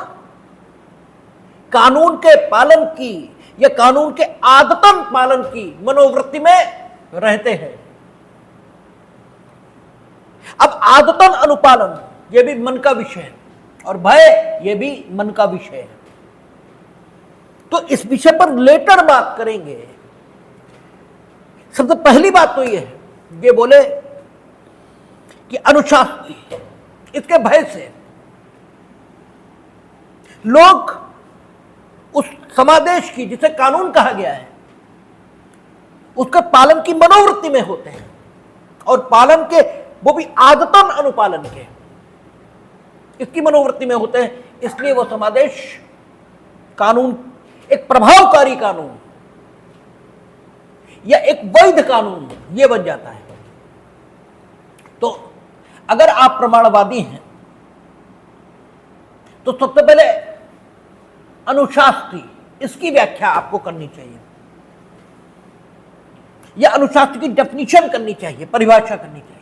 कानून के पालन की या कानून के आदतन पालन की मनोवृत्ति में रहते हैं। अब आदतन अनुपालन यह भी मन का विषय है और भय यह भी मन का विषय है। तो इस विषय पर लेटर बात करेंगे। सबसे पहली बात तो यह है, ये बोले कि अनुशासन, इसके भय से लोग उस समादेश की, जिसे कानून कहा गया है, उसके पालन की मनोवृत्ति में होते हैं और पालन के, वो भी आदतन अनुपालन के, इसकी मनोवृत्ति में होते हैं। इसलिए वो समादेश कानून एक प्रभावकारी कानून या एक वैध कानून ये बन जाता है। तो अगर आप प्रमाणवादी हैं तो सबसे पहले अनुशासन, इसकी व्याख्या आपको करनी चाहिए या अनुशासन की डेफिनेशन करनी चाहिए, परिभाषा करनी चाहिए।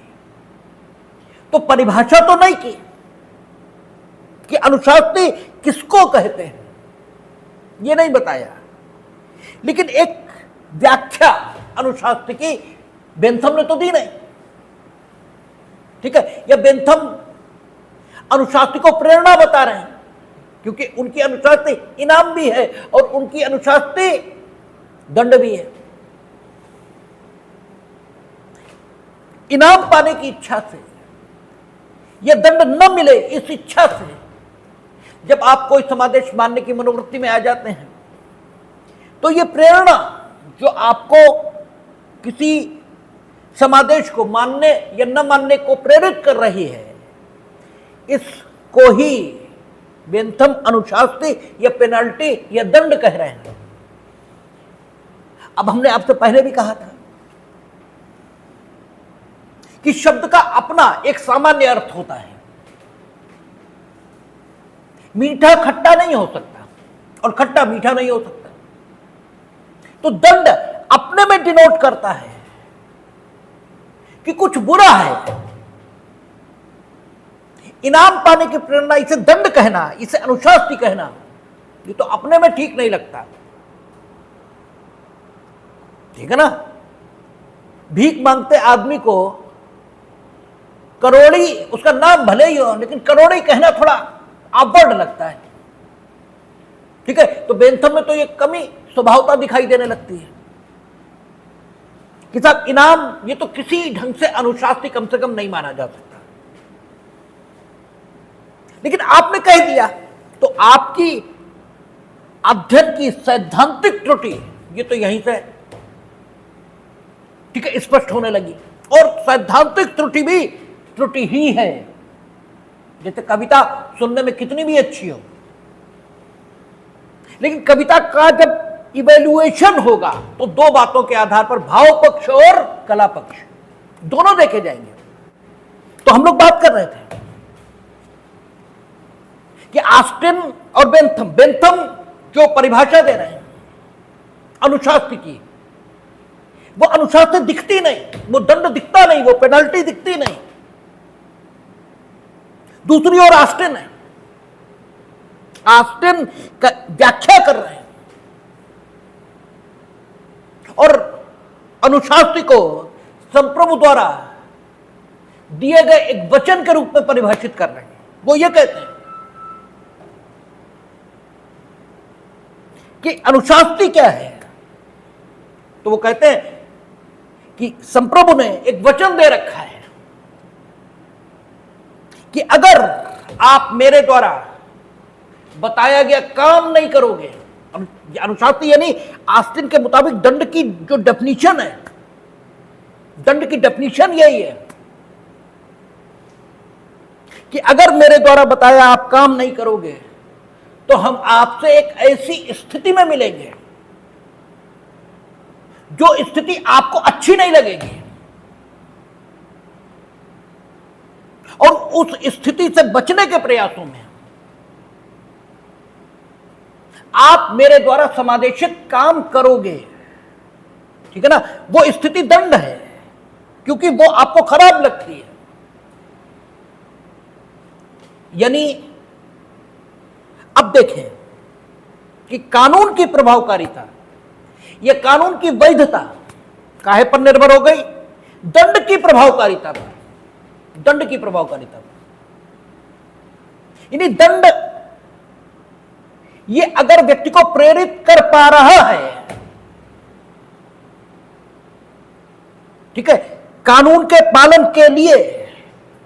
तो परिभाषा तो नहीं की कि अनुशासन किसको कहते हैं, ये नहीं बताया, लेकिन एक व्याख्या अनुशासन की बेंथम ने तो दी नहीं। ठीक है, या बेंथम अनुशासन को प्रेरणा बता रहे हैं, क्योंकि उनकी अनुशासन इनाम भी है और उनकी अनुशासन दंड भी है। इनाम पाने की इच्छा से यह दंड न मिले, इस इच्छा से जब आप कोई समादेश मानने की मनोवृत्ति में आ जाते हैं तो यह प्रेरणा जो आपको किसी समादेश को मानने या न मानने को प्रेरित कर रही है, इसको ही बेंथम अनुशासन या पेनाल्टी या दंड कह रहे हैं। अब हमने आपसे पहले भी कहा था कि शब्द का अपना एक सामान्य अर्थ होता है। मीठा खट्टा नहीं हो सकता और खट्टा मीठा नहीं हो सकता। तो दंड अपने में डिनोट करता है कि कुछ बुरा है, इनाम पाने की प्रेरणा, इसे दंड कहना, इसे अनुशास्ति कहना, ये तो अपने में ठीक नहीं लगता। ठीक है ना? भीख मांगते आदमी को करोड़ी, उसका नाम भले ही हो, लेकिन करोड़ी कहना थोड़ा ऑकवर्ड लगता है। ठीक है, तो बेंथम में तो ये कमी स्वभावता दिखाई देने लगती है कि साहब इनाम, ये तो किसी ढंग से अनुशास्त्री कम से कम नहीं माना जा सकता। लेकिन आपने कह दिया तो आपकी अध्ययन की सैद्धांतिक त्रुटि ये तो यहीं से, ठीक है, स्पष्ट होने लगी। और सैद्धांतिक त्रुटि भी त्रुटि ही है। जैसे कविता सुनने में कितनी भी अच्छी हो, लेकिन कविता का जब इवैल्यूएशन होगा तो दो बातों के आधार पर, भाव पक्ष और कला पक्ष, दोनों देखे जाएंगे। तो हम लोग बात कर रहे थे कि ऑस्टिन और बेंथम जो परिभाषा दे रहे हैं अनुशास्त्री की, वो अनुशास्त्री दिखती नहीं, वो दंड दिखता नहीं, वो पेनल्टी दिखती नहीं। दूसरी ओर ऑस्टिन है, ऑस्टिन का व्याख्या कर रहे हैं और अनुशास्त्री को संप्रभु द्वारा दिए गए एक वचन के रूप में परिभाषित कर रहे हैं। वो ये कहते हैं कि अनुशास्त्री क्या है, तो वो कहते हैं कि संप्रभु ने एक वचन दे रखा है कि अगर आप मेरे द्वारा बताया गया काम नहीं करोगे, अनुशास्त्री यानी ऑस्टिन के मुताबिक दंड की जो डेफिनेशन है, दंड की डेफिनेशन यही है कि अगर मेरे द्वारा बताया आप काम नहीं करोगे तो हम आपसे एक ऐसी स्थिति में मिलेंगे जो स्थिति आपको अच्छी नहीं लगेगी, और उस स्थिति से बचने के प्रयासों में आप मेरे द्वारा समादेशित काम करोगे। ठीक है ना? वो स्थिति दंड है क्योंकि वो आपको खराब लगती है। यानी अब देखें कि कानून की प्रभावकारिता, यह कानून की वैधता काहे पर निर्भर हो गई? दंड की प्रभावकारिता पर, दंड की प्रभावकारिता पर। यानी दंड ये अगर व्यक्ति को प्रेरित कर पा रहा है, ठीक है, कानून के पालन के लिए,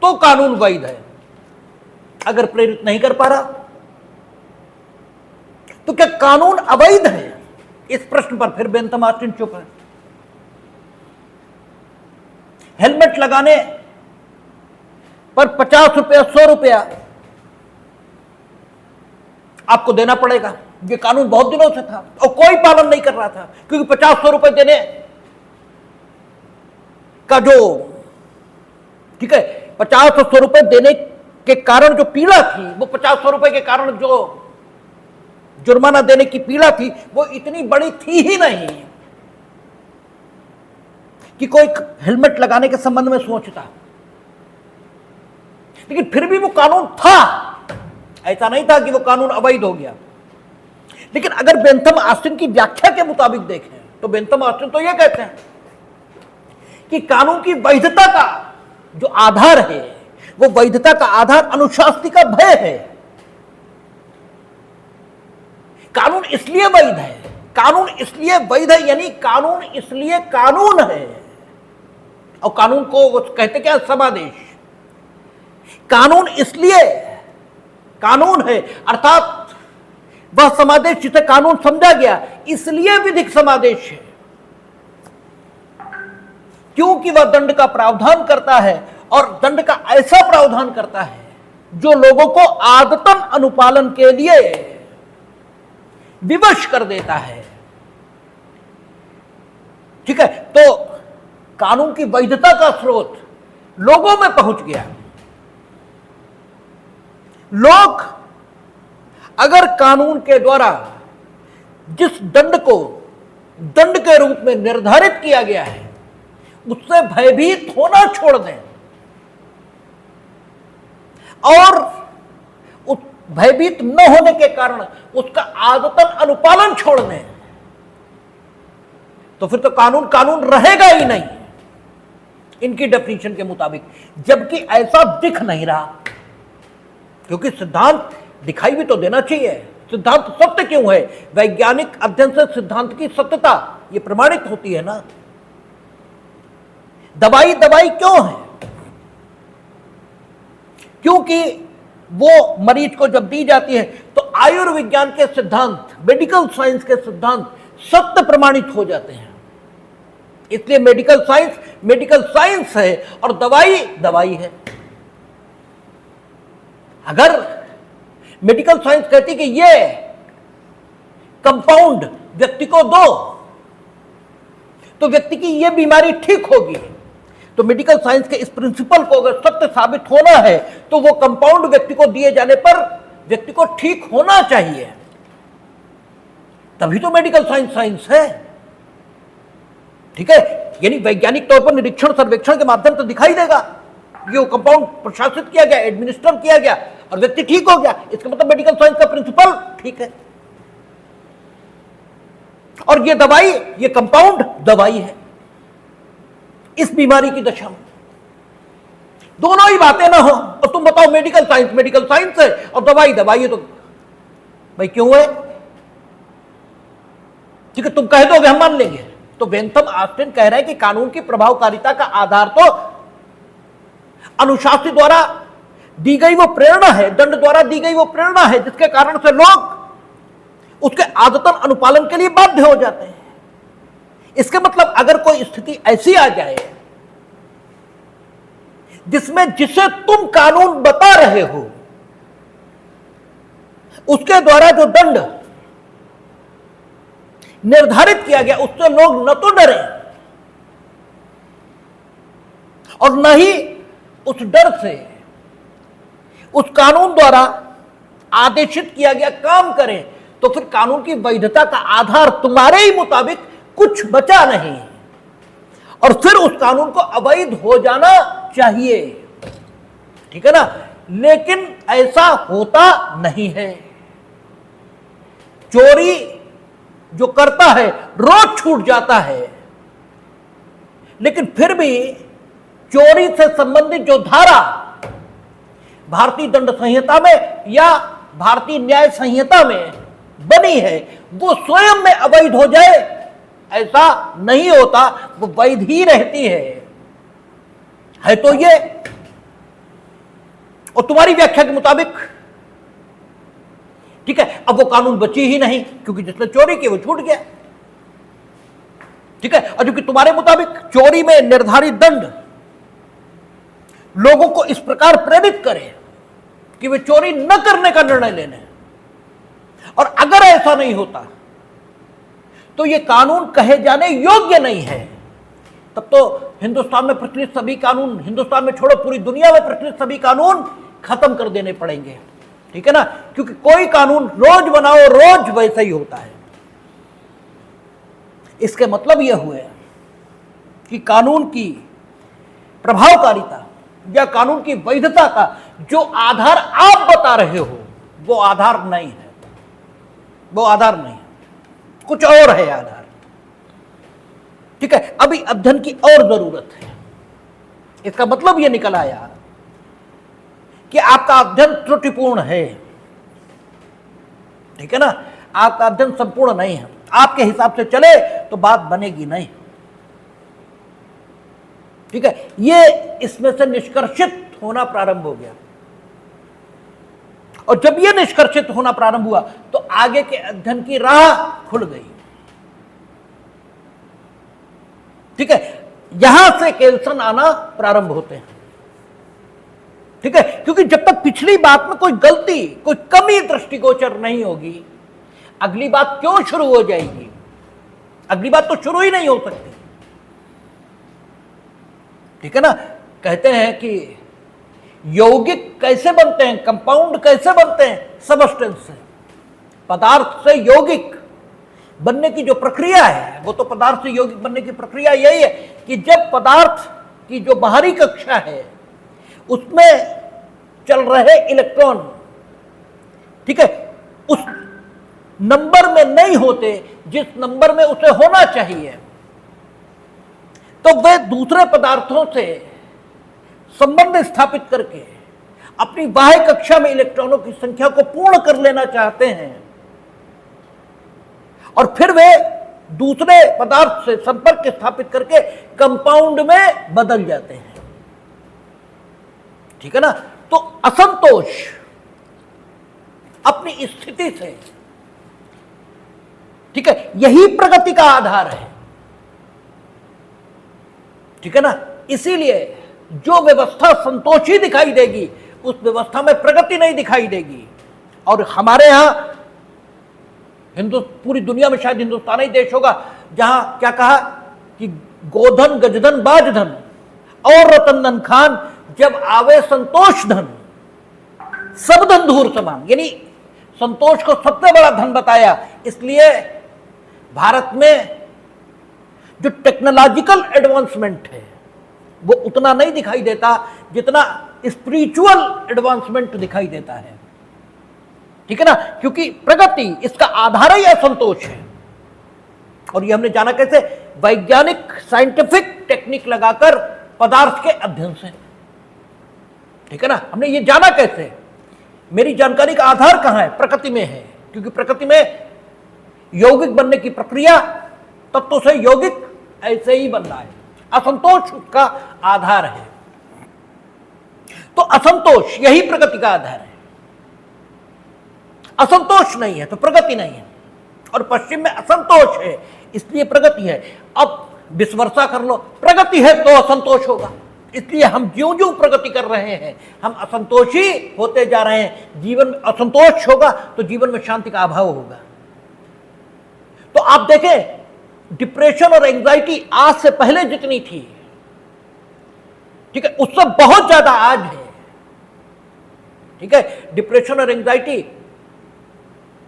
तो कानून वैध है। अगर प्रेरित नहीं कर पा रहा तो क्या कानून अवैध है? इस प्रश्न पर फिर बेंथम ऑस्टिन चुप है। हेलमेट लगाने पर 50 रुपया 100 रुपया आपको देना पड़ेगा, ये कानून बहुत दिनों से था और कोई पालन नहीं कर रहा था, क्योंकि 50-100 रुपए देने का जो, ठीक है, 50 और 100 रुपए देने के कारण जो पीड़ा थी, वो 50-100 रुपए के कारण जो जुर्माना देने की पीड़ा थी, वो इतनी बड़ी थी ही नहीं कि कोई हेलमेट लगाने के संबंध में सोचता। लेकिन फिर भी वो कानून था, ऐसा नहीं था कि वो कानून अवैध हो गया। लेकिन अगर बेंथम ऑस्टिन की व्याख्या के मुताबिक देखें तो बेंथम ऑस्टिन तो ये कहते हैं कि कानून की वैधता का जो आधार है, वो वैधता का आधार अनुशास्त्री का भय है। कानून इसलिए वैध है, कानून इसलिए वैध है, यानी कानून इसलिए कानून है। और कानून को वो कहते क्या? समादेश। कानून इसलिए कानून है, अर्थात वह समादेश जिसे कानून समझा गया, इसलिए विधिक समादेश है, क्योंकि वह दंड का प्रावधान करता है, और दंड का ऐसा प्रावधान करता है जो लोगों को आदतन अनुपालन के लिए विवश कर देता है। ठीक है, तो कानून की वैधता का स्रोत लोगों में पहुंच गया। लोग अगर कानून के द्वारा जिस दंड को दंड के रूप में निर्धारित किया गया है उससे भयभीत होना छोड़ दें, और उस भयभीत न होने के कारण उसका आदतन अनुपालन छोड़ दें, तो फिर तो कानून कानून रहेगा ही नहीं इनकी डेफिनेशन के मुताबिक। जबकि ऐसा दिख नहीं रहा, क्योंकि सिद्धांत दिखाई भी तो देना चाहिए। सिद्धांत सत्य क्यों है? वैज्ञानिक अध्ययन से सिद्धांत की सत्यता ये प्रमाणित होती है ना। दवाई दवाई क्यों है? क्योंकि वो मरीज को जब दी जाती है तो आयुर्विज्ञान के सिद्धांत, मेडिकल साइंस के सिद्धांत सत्य प्रमाणित हो जाते हैं। इसलिए मेडिकल साइंस है और दवाई दवाई है। अगर मेडिकल साइंस कहती कि ये कंपाउंड व्यक्ति को दो तो व्यक्ति की ये बीमारी ठीक होगी, तो मेडिकल साइंस के इस प्रिंसिपल को अगर सत्य साबित होना है तो वो कंपाउंड व्यक्ति को दिए जाने पर व्यक्ति को ठीक होना चाहिए, तभी तो मेडिकल साइंस है। ठीक है, यानी वैज्ञानिक तौर पर निरीक्षण सर्वेक्षण के माध्यम से दिखाई देगा ये वो कंपाउंड प्रशासित किया गया, एडमिनिस्टर किया गया और व्यक्ति ठीक हो गया, इसका मतलब मेडिकल साइंस का प्रिंसिपल ठीक है। और ये दवाई, ये कंपाउंड दवाई है इस बीमारी की दशा में। दोनों ही बातें ना हो और तुम बताओ मेडिकल साइंस है और दवाई है, तो भाई क्यों है? ठीक है, तुम कह दोगे हम मान लेंगे। तो बेंथम ऑस्टिन कह रहे हैं कि कानून की प्रभावकारिता का आधार तो अनुशासन द्वारा दी गई वो प्रेरणा है, दंड द्वारा दी गई वो प्रेरणा है, जिसके कारण से लोग उसके आदतन अनुपालन के लिए बाध्य हो जाते हैं। इसके मतलब अगर कोई स्थिति ऐसी आ जाए जिसमें जिसे तुम कानून बता रहे हो उसके द्वारा जो दंड निर्धारित किया गया उससे लोग न तो डरे और न ही उस डर से उस कानून द्वारा आदेशित किया गया काम करें, तो फिर कानून की वैधता का आधार तुम्हारे ही मुताबिक कुछ बचा नहीं और फिर उस कानून को अवैध हो जाना चाहिए। ठीक है ना? लेकिन ऐसा होता नहीं है। चोरी जो करता है रोज छूट जाता है, लेकिन फिर भी चोरी से संबंधित जो धारा भारतीय दंड संहिता में या भारतीय न्याय संहिता में बनी है वो स्वयं में अवैध हो जाए, ऐसा नहीं होता, वो वैध ही रहती है तो ये। और तुम्हारी व्याख्या के मुताबिक ठीक है, अब वो कानून बची ही नहीं क्योंकि जिसने चोरी की वो छूट गया। ठीक है, और क्योंकि तुम्हारे मुताबिक चोरी में निर्धारित दंड लोगों को इस प्रकार प्रेरित करे कि वे चोरी न करने का निर्णय लेने, और अगर ऐसा नहीं होता तो ये कानून कहे जाने योग्य नहीं है, तब तो हिंदुस्तान में प्रचलित सभी कानून, हिंदुस्तान में छोड़ो पूरी दुनिया में प्रचलित सभी कानून खत्म कर देने पड़ेंगे। ठीक है ना? क्योंकि कोई कानून रोज बनाओ रोज वैसा ही होता है। इसके मतलब यह हुए कि कानून की प्रभावकारिता या कानून की वैधता का जो आधार आप बता रहे हो वो आधार नहीं है, वो आधार नहीं, कुछ और है आधार। ठीक है, अभी अध्ययन की और जरूरत है। इसका मतलब यह निकल आया कि आपका अध्ययन त्रुटिपूर्ण है। ठीक है ना? आपका अध्ययन संपूर्ण नहीं है। आपके हिसाब से चले तो बात बनेगी नहीं। ठीक है, ये इसमें से निष्कर्षित होना प्रारंभ हो गया, और जब यह निष्कर्षित होना प्रारंभ हुआ तो आगे के अध्ययन की राह खुल गई। ठीक है, यहां से केल्सन आना प्रारंभ होते हैं। ठीक है, क्योंकि जब तक पिछली बात में कोई गलती, कोई कमी दृष्टिगोचर नहीं होगी, अगली बात क्यों शुरू हो जाएगी? अगली बात तो शुरू ही नहीं हो सकती। ठीक है ना? कहते हैं कि यौगिक कैसे बनते हैं, कंपाउंड कैसे बनते हैं? सबस्टेंस से, पदार्थ से यौगिक बनने की जो प्रक्रिया है वो तो पदार्थ से यौगिक बनने की प्रक्रिया यही है कि जब पदार्थ की जो बाहरी कक्षा है उसमें चल रहे इलेक्ट्रॉन, ठीक है, उस नंबर में नहीं होते जिस नंबर में उसे होना चाहिए, तो वे दूसरे पदार्थों से संबंध स्थापित करके अपनी बाह्य कक्षा में इलेक्ट्रॉनों की संख्या को पूर्ण कर लेना चाहते हैं और फिर वे दूसरे पदार्थ से संपर्क स्थापित करके कंपाउंड में बदल जाते हैं, ठीक है ना। तो असंतोष अपनी स्थिति से, ठीक है, यही प्रगति का आधार है, ठीक है ना। इसीलिए जो व्यवस्था संतोषी दिखाई देगी उस व्यवस्था में प्रगति नहीं दिखाई देगी। और हमारे यहां पूरी दुनिया में शायद हिंदुस्तान ही देश होगा जहां क्या कहा कि गोधन गजधन बाजधन और रतन धन खान, जब आवे संतोष धन सब धन धूर समान, यानी संतोष को सबसे बड़ा धन बताया। इसलिए भारत में जो टेक्नोलॉजिकल एडवांसमेंट है वो उतना नहीं दिखाई देता जितना स्पिरिचुअल एडवांसमेंट दिखाई देता है, ठीक है ना, क्योंकि प्रगति इसका आधार ही असंतोष है। और ये हमने जाना कैसे, वैज्ञानिक साइंटिफिक टेक्निक लगाकर पदार्थ के अध्ययन से, ठीक है ना। हमने ये जाना कैसे, मेरी जानकारी का आधार कहां है, प्रकृति में है, क्योंकि प्रकृति में यौगिक बनने की प्रक्रिया तत्वों से यौगिक ऐसे ही बन रहा है, असंतोष उसका आधार है। तो असंतोष यही प्रगति का आधार है। असंतोष नहीं है तो प्रगति नहीं है, और पश्चिम में असंतोष है इसलिए प्रगति है। अब विस्मर्शा कर लो, प्रगति है तो असंतोष होगा, इसलिए हम ज्यों ज्यों प्रगति कर रहे हैं हम असंतोषी होते जा रहे हैं। जीवन में असंतोष होगा तो जीवन में शांति का अभाव होगा। तो आप देखें, डिप्रेशन और एंजाइटी आज से पहले जितनी थी, ठीक है, उससे बहुत ज्यादा आज है, ठीक है। डिप्रेशन और एंजाइटी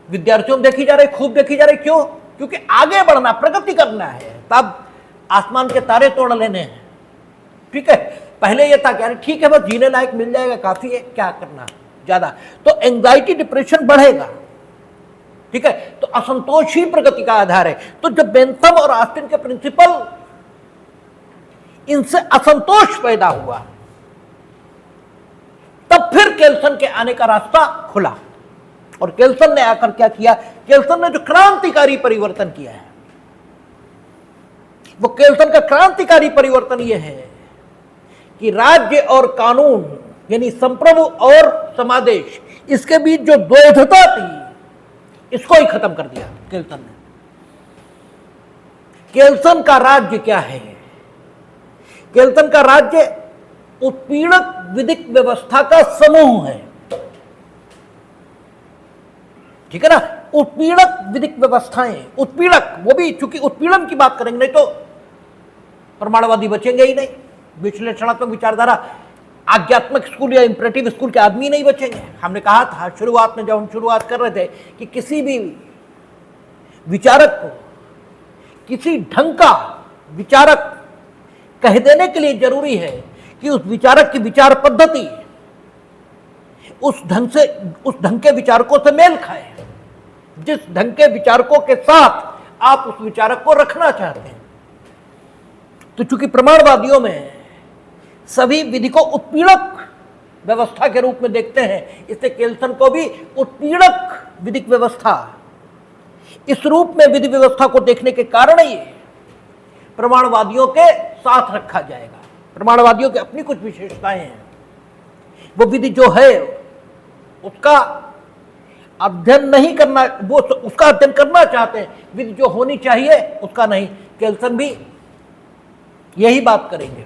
विद्यार्थियों में देखी जा रही, खूब देखी जा रही। क्यों? क्योंकि आगे बढ़ना, प्रगति करना है, तब आसमान के तारे तोड़ लेने हैं, ठीक है। पहले यह था कि अरे ठीक है बस जीने लायक मिल जाएगा, काफी है, क्या करना ज्यादा। तो एंजाइटी डिप्रेशन बढ़ेगा, ठीक है। तो असंतोष ही प्रगति का आधार है। तो जब बेंथम और ऑस्टिन के प्रिंसिपल, इनसे असंतोष पैदा हुआ, तब फिर केल्सन के आने का रास्ता खुला। और केल्सन ने आकर क्या किया, केल्सन ने जो क्रांतिकारी परिवर्तन किया है, वो केल्सन का क्रांतिकारी परिवर्तन यह है कि राज्य और कानून, यानी संप्रभु और समादेश, इसके बीच जो द्वैधता थी इसको ही खत्म कर दिया केल्सन ने। केल्सन का राज्य क्या है? केल्सन का राज्य उत्पीड़क विधिक व्यवस्था का समूह है, ठीक है ना। उत्पीड़क विधिक व्यवस्थाएं, उत्पीड़क, वो भी चूंकि उत्पीड़न की बात करेंगे, नहीं तो प्रमाणवादी बचेंगे ही नहीं, विश्लेषणात्मक विचारधारा, आज्ञात्मक स्कूल या इंपरेटिव स्कूल के आदमी नहीं बचेंगे। हमने कहा था शुरुआत में, जब हम शुरुआत कर रहे थे, कि किसी भी विचारक को किसी ढंग का विचारक कह देने के लिए जरूरी है कि उस विचारक की विचार पद्धति उस ढंग के विचारकों से मेल खाए, जिस ढंग के विचारकों के साथ आप उस विचारक को रखना चाहते हैं। तो चूंकि प्रमाणवादियों में सभी विधि को उत्पीड़क व्यवस्था के रूप में देखते हैं, इसलिए केल्सन को भी उत्पीड़क विधिक व्यवस्था, इस रूप में विधि व्यवस्था को देखने के कारण ही प्रमाणवादियों के साथ रखा जाएगा। प्रमाणवादियों की अपनी कुछ विशेषताएं हैं, वो विधि जो है उसका अध्ययन नहीं करना, वो उसका अध्ययन करना चाहते हैं, विधि जो होनी चाहिए उसका नहीं। केल्सन भी यही बात करेंगे,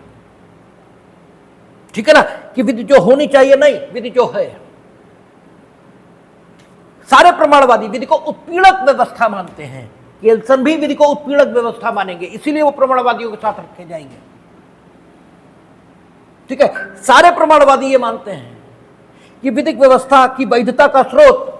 ठीक है ना, कि विधि जो होनी चाहिए नहीं, विधि जो है। सारे प्रमाणवादी विधि को उत्पीड़क व्यवस्था मानते हैं, केल्सन भी विधि को उत्पीड़क व्यवस्था मानेंगे, इसीलिए वो प्रमाणवादियों के साथ रखे जाएंगे, ठीक है। सारे प्रमाणवादी ये मानते हैं कि विधिक व्यवस्था की वैधता का स्रोत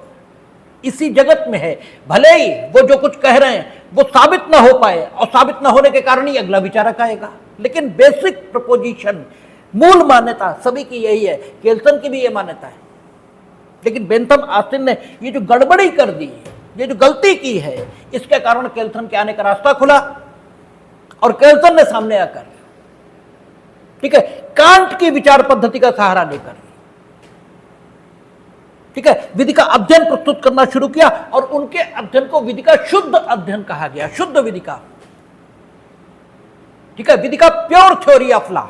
इसी जगत में है, भले ही वो जो कुछ कह रहे हैं वो साबित ना हो पाए, और साबित ना होने के कारण ही अगला विचारक आएगा, लेकिन बेसिक प्रपोजिशन, मूल मान्यता सभी की यही है, केल्सन की भी ये मान्यता है। लेकिन बेंथम ऑस्टिन ने ये जो गड़बड़ी कर दी, ये जो गलती की है, इसके कारण केल्सन के आने का रास्ता खुला और केल्सन ने सामने आकर, ठीक है, कांट की विचार पद्धति का सहारा लेकर, ठीक है, विधि का अध्ययन प्रस्तुत करना शुरू किया और उनके अध्ययन को विधि का शुद्ध अध्ययन कहा गया, शुद्ध विधि का, ठीक है, विधि का प्योर थ्योरी ऑफ लॉ,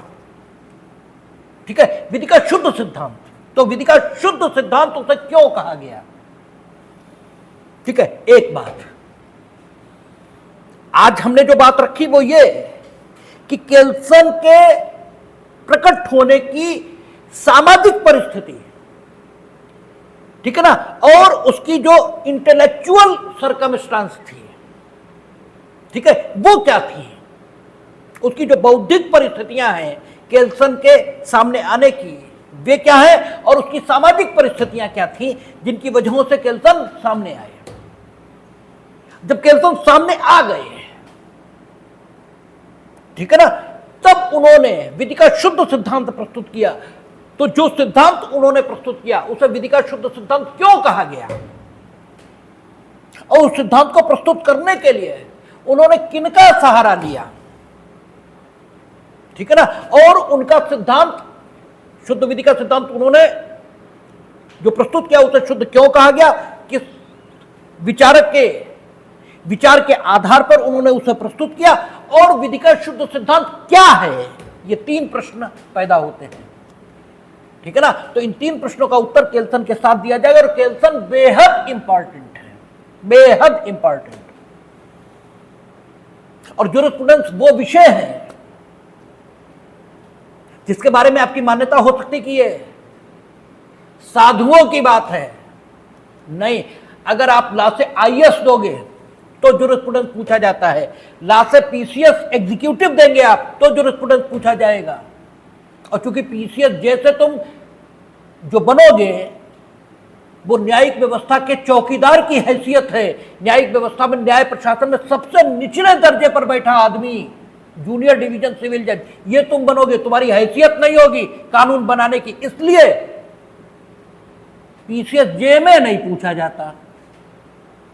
ठीक है, विधि का शुद्ध सिद्धांत। तो विधि का शुद्ध सिद्धांत उसे क्यों कहा गया? ठीक है, एक बात आज हमने जो बात रखी वो ये कि केल्सन के प्रकट होने की सामाजिक परिस्थिति, ठीक है ना, और उसकी जो इंटेलेक्चुअल सर्कमस्टांस थी, ठीक है, वो क्या थी, उसकी जो बौद्धिक परिस्थितियां हैं केल्सन के सामने आने की, वे क्या है, और उसकी सामाजिक परिस्थितियां क्या थी जिनकी वजहों से केल्सन सामने आए। जब केल्सन सामने आ गए, ठीक है ना, तब उन्होंने विधि का शुद्ध सिद्धांत प्रस्तुत किया। तो जो सिद्धांत उन्होंने प्रस्तुत किया उसे विधि का शुद्ध सिद्धांत क्यों कहा गया, और उस सिद्धांत को प्रस्तुत करने के लिए उन्होंने किनका सहारा लिया, ठीक है ना, और उनका सिद्धांत, शुद्ध विधि का सिद्धांत उन्होंने जो प्रस्तुत किया उसे शुद्ध क्यों कहा गया, किस विचारक के विचार के आधार पर उन्होंने उसे प्रस्तुत किया, और विधि का शुद्ध सिद्धांत क्या है, ये तीन प्रश्न पैदा होते हैं, ठीक है ना। तो इन तीन प्रश्नों का उत्तर केल्सन के साथ दिया जाएगा, और केल्सन बेहद इंपॉर्टेंट है, बेहद इंपॉर्टेंट। और ज्यूरिस्प्रूडेंस वो विषय है जिसके बारे में आपकी मान्यता हो सकती कि ये साधुओं की बात है, नहीं। अगर आप ला से आईएएस दोगे तो ज्यूरिस्प्रूडेंस पूछा जाता है, ला से पीसीएस एग्जीक्यूटिव देंगे आप तो ज्यूरिस्प्रूडेंस पूछा जाएगा। और चूंकि पीसीएस जैसे तुम जो बनोगे वो न्यायिक व्यवस्था के चौकीदार की हैसियत है, न्यायिक व्यवस्था में, न्याय प्रशासन में सबसे निचले दर्जे पर बैठा आदमी, जूनियर डिवीजन सिविल जज, ये तुम बनोगे, तुम्हारी हैसियत नहीं होगी कानून बनाने की, इसलिए पीसीएस जे में नहीं पूछा जाता,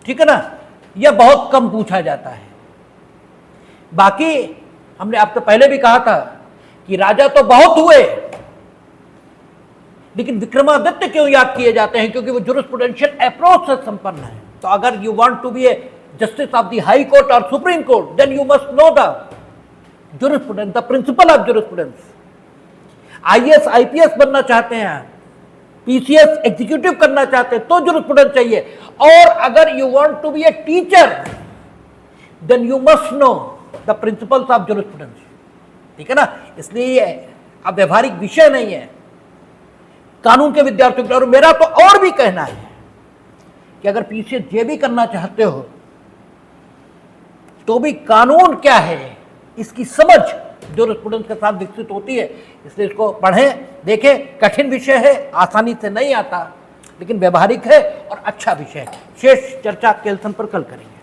ठीक है ना, यह बहुत कम पूछा जाता है। बाकी हमने आपसे पहले भी कहा था कि राजा तो बहुत हुए, लेकिन विक्रमादित्य क्यों याद किए जाते हैं, क्योंकि वो ज्यूरिस्प्रूडेंशियल अप्रोच से संपन्न है। तो अगर you want to be a justice of the high court और supreme court, then you must know the jurisprudence, the principle of jurisprudence. IAS IPS बनना चाहते हैं, पीसीएस एग्जीक्यूटिव करना चाहते हैं तो ज्यूरिस्प्रूडेंस चाहिए। और अगर you want to be a teacher, then you must know the principles of jurisprudence, ठीक है ना। इसलिए ये अब व्यवहारिक विषय नहीं है कानून के विद्यार्थियों के। और मेरा तो और भी कहना है कि अगर पीसीएस जे भी करना चाहते हो तो भी कानून क्या है इसकी समझ ज्यूरिस्प्रूडेंस के साथ विकसित होती है। इसलिए इसको पढ़ें, देखें, कठिन विषय है, आसानी से नहीं आता, लेकिन व्यवहारिक है और अच्छा विषय है। शेष चर्चा केल्सन पर कल करेंगे।